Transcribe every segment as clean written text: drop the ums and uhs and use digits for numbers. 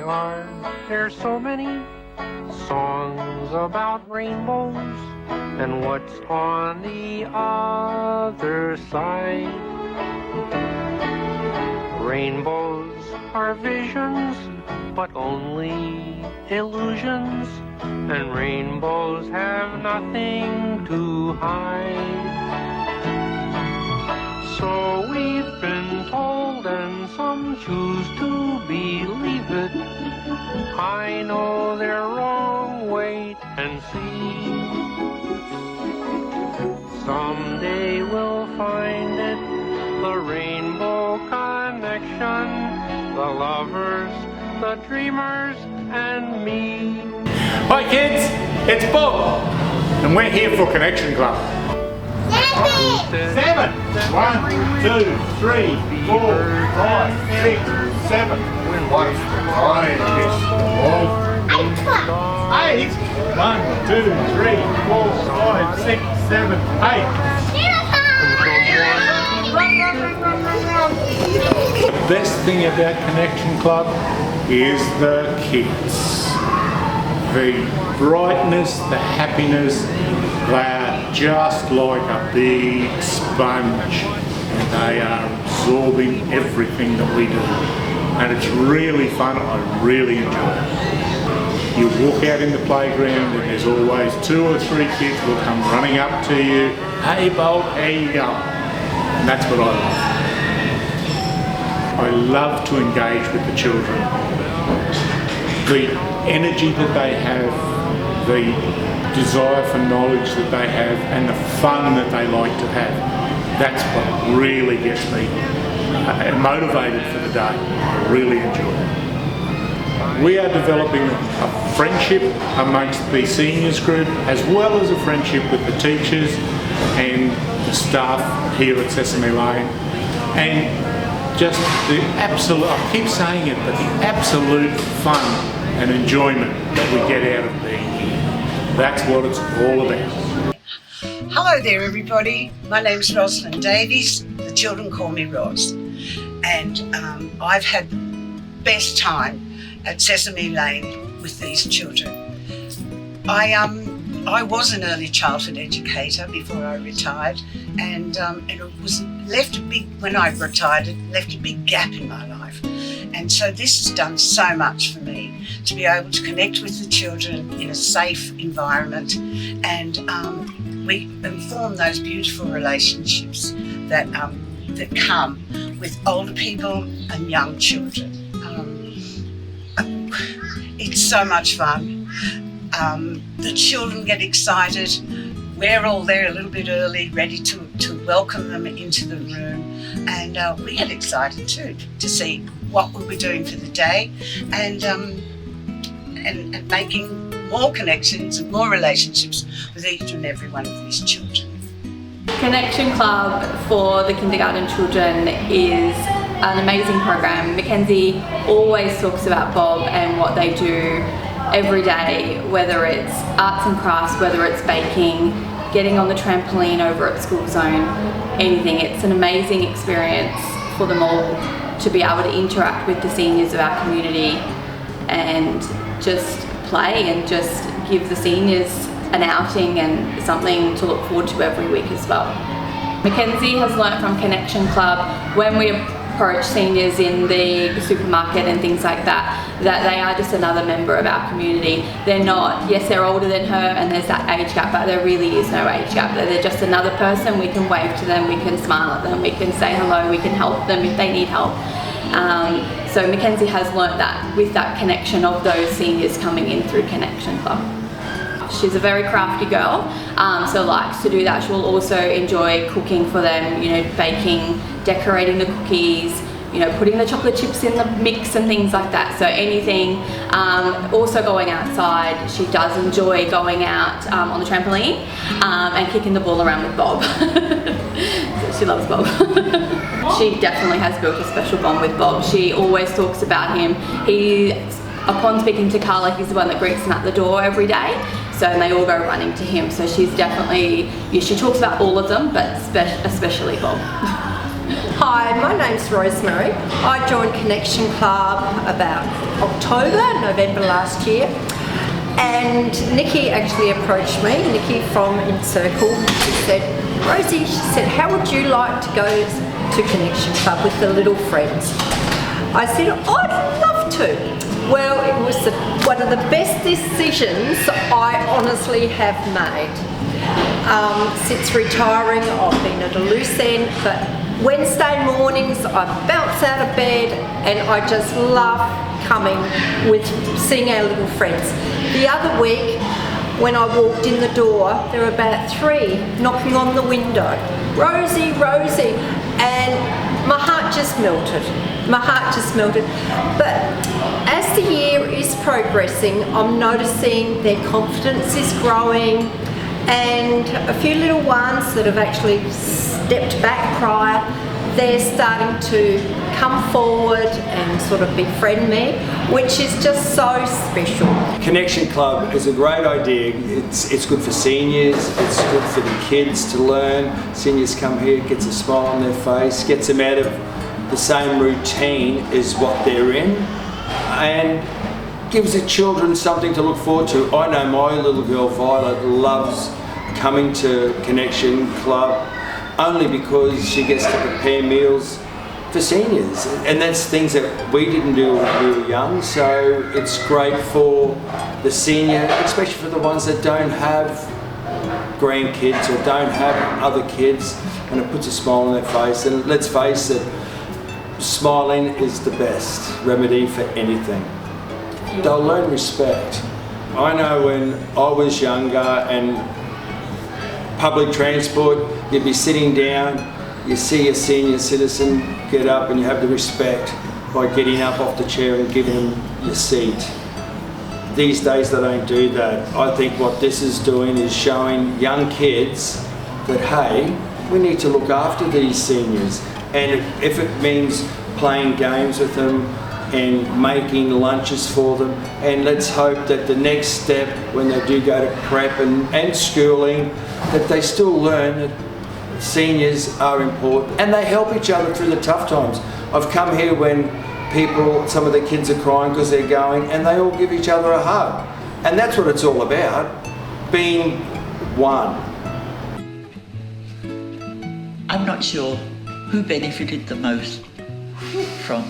Why are there so many songs about rainbows? And what's on the other side? Rainbows are visions, but only illusions, and rainbows have nothing to hide. So we've been told, and some choose to believe it. I know they're wrong, wait and see. Someday we'll find it, the rainbow connection, the lovers, the dreamers, and me. Hi kids, it's Bob, and we're here for Connection Club. 7! 1, 2, 3, 4, 5, 6, 7. What's the time, Mr. Bob? 8! 1, 2, 3, 4, 5, 6, 7, 8. The best thing about Connection Club is the kids. The brightness, the happiness, they're just like a big sponge, and they are absorbing everything that we do. And it's really fun, I really enjoy it. You walk out in the playground and there's always 2 or 3 kids will come running up to you, "Hey Bob, how you going?" And that's what I love. I love to engage with the children. The energy that they have, the desire for knowledge that they have, and the fun that they like to have, that's what really gets me motivated for the day. I really enjoy it. We are developing a friendship amongst the seniors group, as well as a friendship with the teachers and the staff here at Sesame Lane, and just the absolute, I keep saying it, but the absolute fun and enjoyment that we get out of being here. That's what it's all about. Hello there everybody, my name's Rosalind Davies, the children call me Ros, and I've had the best time at Sesame Lane with these children. I was an early childhood educator before I retired, and it was left a big, when I retired, it left a big gap in my life. And so this has done so much for me, to be able to connect with the children in a safe environment, and we form those beautiful relationships that come with older people and young children. It's so much fun. The children get excited. We're all there a little bit early, ready to welcome them into the room, and we get excited too to see what we'll be doing for the day, and making more connections and more relationships with each and every one of these children. Connection Club for the kindergarten children is an amazing program. Mackenzie always talks about Bob and what they do every day, whether it's arts and crafts, whether it's baking, getting on the trampoline over at School Zone, anything. It's an amazing experience for them all to be able to interact with the seniors of our community and just play and just give the seniors an outing and something to look forward to every week as well. Mackenzie has learnt from Connection Club, when we approach seniors in the supermarket and things like that, that they are just another member of our community. They're not, yes, they're older than her and there's that age gap, but there really is no age gap. They're just another person. We can wave to them, we can smile at them, we can say hello, we can help them if they need help. So Mackenzie has learnt that with that connection of those seniors coming in through Connection Club. She's a very crafty girl, so likes to do that. She'll also enjoy cooking for them, you know, baking, decorating the cookies, you know, putting the chocolate chips in the mix and things like that. So anything. Also going outside. She does enjoy going out on the trampoline and kicking the ball around with Bob. She loves Bob. She definitely has built a special bond with Bob. She always talks about him. Upon speaking to Carla, he's the one that greets them at the door every day. So and they all go running to him. So she's definitely, she talks about all of them, but especially Bob. Hi, my name's Rosemary. I joined Connection Club about November last year. And Nikki actually approached me, Nikki from Encircle. She said, Rosie, she said, how would you like to go to Connection Club with the little friends? I said, I'd love to. Well, it was one of the best decisions I honestly have made. Since retiring, I've been at a loose end, but Wednesday mornings I bounce out of bed and I just love coming with seeing our little friends. The other week when I walked in the door, there were about 3 knocking on the window. Rosie, Rosie, and my heart just melted. My heart just melted. But as the year is progressing, I'm noticing their confidence is growing, and a few little ones that have actually stepped back prior, they're starting to come forward and sort of befriend me, which is just so special. Connection Club is a great idea. It's good for seniors, it's good for the kids to learn. Seniors come here, gets a smile on their face, gets them out of the same routine as what they're in, and gives the children something to look forward to. I know my little girl Violet loves coming to Connection Club only because she gets to prepare meals for seniors, and that's things that we didn't do when we were young. So it's great for the senior, especially for the ones that don't have grandkids or don't have other kids, and it puts a smile on their face. And let's face it, smiling is the best remedy for anything. They'll learn respect. I know when I was younger and public transport, you'd be sitting down, you see a senior citizen get up and you have the respect by getting up off the chair and giving them your seat. These days they don't do that. I think what this is doing is showing young kids that, hey, we need to look after these seniors. And if it means playing games with them and making lunches for them, and let's hope that the next step when they do go to prep and schooling, that they still learn that seniors are important and they help each other through the tough times. I've come here when some of the kids are crying because they're going, and they all give each other a hug. And that's what it's all about, being one. I'm not sure who benefited the most from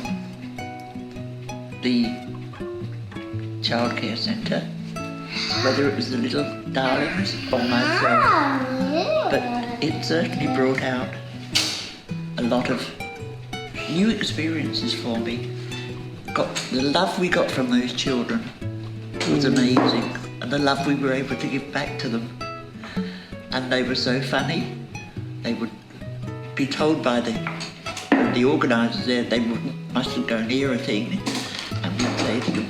the childcare centre, whether it was the little darlings or myself, but it certainly brought out a lot of new experiences for me. The love we got from those children was amazing, and the love we were able to give back to them. And they were so funny. They would be told by the organisers there they mustn't go near a thing, and we'd say to them,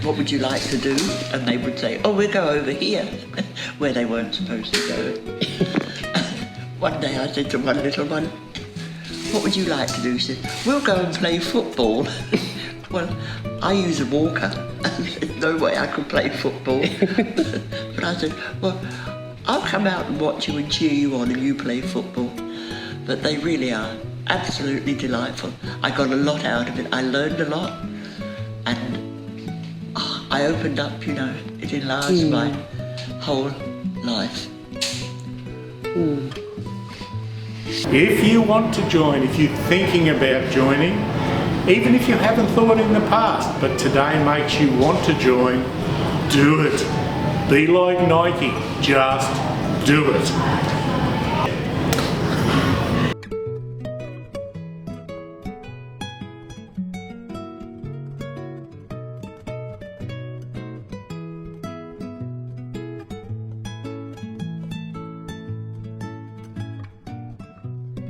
what would you like to do? And they would say, oh, we'll go over here, where they weren't supposed to go. One day I said to one little one, what would you like to do? She said, we'll go and play football. Well, I use a walker, and there's no way I could play football. But I said, well, I'll come out and watch you and cheer you on and you play football. But they really are absolutely delightful. I got a lot out of it. I learned a lot, and I opened up, you know, it enlarged my whole life. If you want to join, if you're thinking about joining, even if you haven't thought in the past, but today makes you want to join, do it. Be like Nike, just do it.